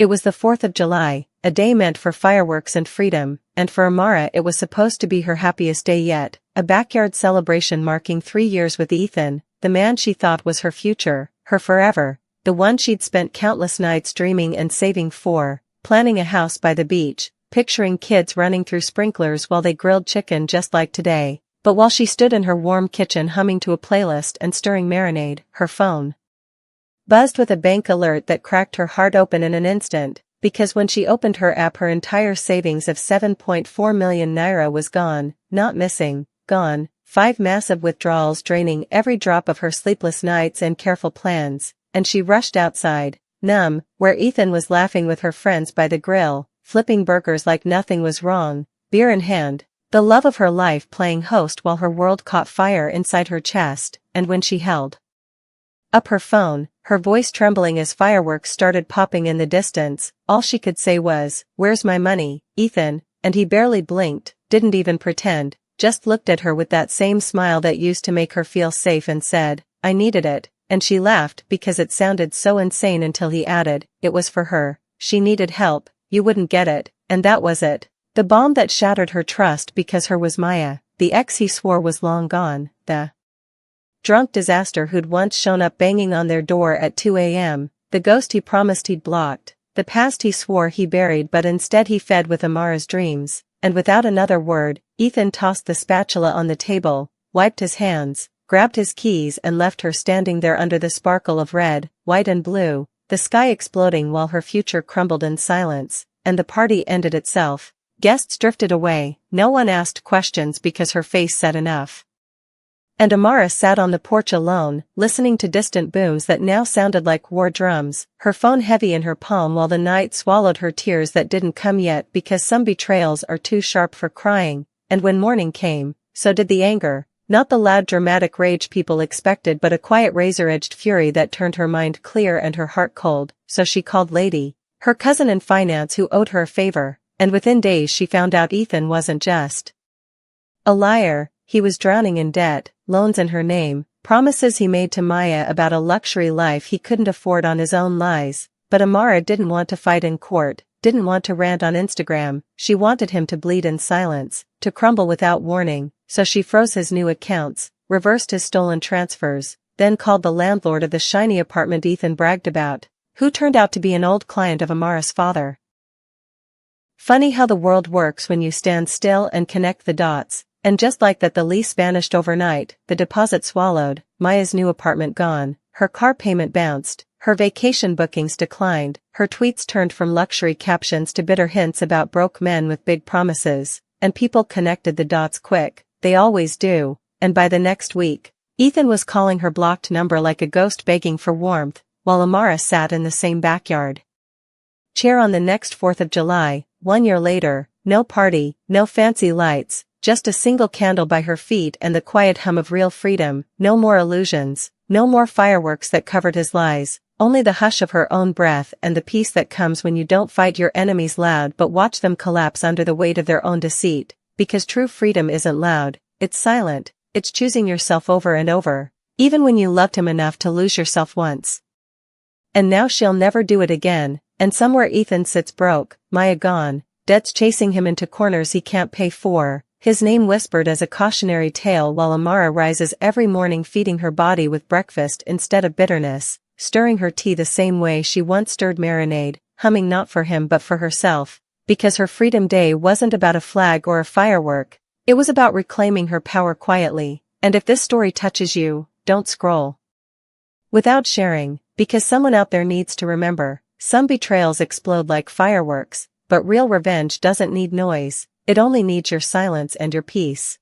It was the 4th of July, a day meant for fireworks and freedom, and for Amara it was supposed to be her happiest day yet, a backyard celebration marking 3 years with Ethan, the man she thought was her future, her forever, the one she'd spent countless nights dreaming and saving for, planning a house by the beach, picturing kids running through sprinklers while they grilled chicken just like today. But while she stood in her warm kitchen humming to a playlist and stirring marinade, her phone buzzed with a bank alert that cracked her heart open in an instant, because when she opened her app her entire savings of 7.4 million naira was gone, not missing, gone, 5 massive withdrawals draining every drop of her sleepless nights and careful plans, and she rushed outside, numb, where Ethan was laughing with her friends by the grill, flipping burgers like nothing was wrong, beer in hand, the love of her life playing host while her world caught fire inside her chest, and when she held up her phone, her voice trembling as fireworks started popping in the distance, all she could say was, "Where's my money, Ethan?" And he barely blinked, didn't even pretend, just looked at her with that same smile that used to make her feel safe and said, "I needed it," and she laughed because it sounded so insane until he added, "It was for her, she needed help, you wouldn't get it," and that was it. The bomb that shattered her trust because her was Maya, the ex he swore was long gone, the drunk disaster who'd once shown up banging on their door at 2 a.m., the ghost he promised he'd blocked, the past he swore he buried but instead he fed with Amara's dreams, and without another word, Ethan tossed the spatula on the table, wiped his hands, grabbed his keys and left her standing there under the sparkle of red, white and blue, the sky exploding while her future crumbled in silence, and the party ended itself. Guests drifted away, no one asked questions because her face said enough. And Amara sat on the porch alone, listening to distant booms that now sounded like war drums, her phone heavy in her palm while the night swallowed her tears that didn't come yet because some betrayals are too sharp for crying, and when morning came, so did the anger, not the loud dramatic rage people expected but a quiet razor-edged fury that turned her mind clear and her heart cold, so she called Lady, her cousin in finance who owed her a favor, and within days she found out Ethan wasn't just a liar, he was drowning in debt, loans in her name, promises he made to Maya about a luxury life he couldn't afford on his own lies, but Amara didn't want to fight in court, didn't want to rant on Instagram, she wanted him to bleed in silence, to crumble without warning, so she froze his new accounts, reversed his stolen transfers, then called the landlord of the shiny apartment Ethan bragged about, who turned out to be an old client of Amara's father. Funny how the world works when you stand still and connect the dots. And just like that the lease vanished overnight, the deposit swallowed, Maya's new apartment gone, her car payment bounced, her vacation bookings declined, her tweets turned from luxury captions to bitter hints about broke men with big promises, and people connected the dots quick, they always do, and by the next week, Ethan was calling her blocked number like a ghost begging for warmth, while Amara sat in the same backyard chair on the next 4th of July, 1 year later, no party, no fancy lights, just a single candle by her feet and the quiet hum of real freedom, no more illusions, no more fireworks that covered his lies, only the hush of her own breath and the peace that comes when you don't fight your enemies loud but watch them collapse under the weight of their own deceit, because true freedom isn't loud, it's silent, it's choosing yourself over and over, even when you loved him enough to lose yourself once. And now she'll never do it again, and somewhere Ethan sits broke, Maya gone, debts chasing him into corners he can't pay for, his name whispered as a cautionary tale while Amara rises every morning feeding her body with breakfast instead of bitterness, stirring her tea the same way she once stirred marinade, humming not for him but for herself, because her freedom day wasn't about a flag or a firework, it was about reclaiming her power quietly, and if this story touches you, don't scroll without sharing, because someone out there needs to remember, some betrayals explode like fireworks, but real revenge doesn't need noise. It only needs your silence and your peace.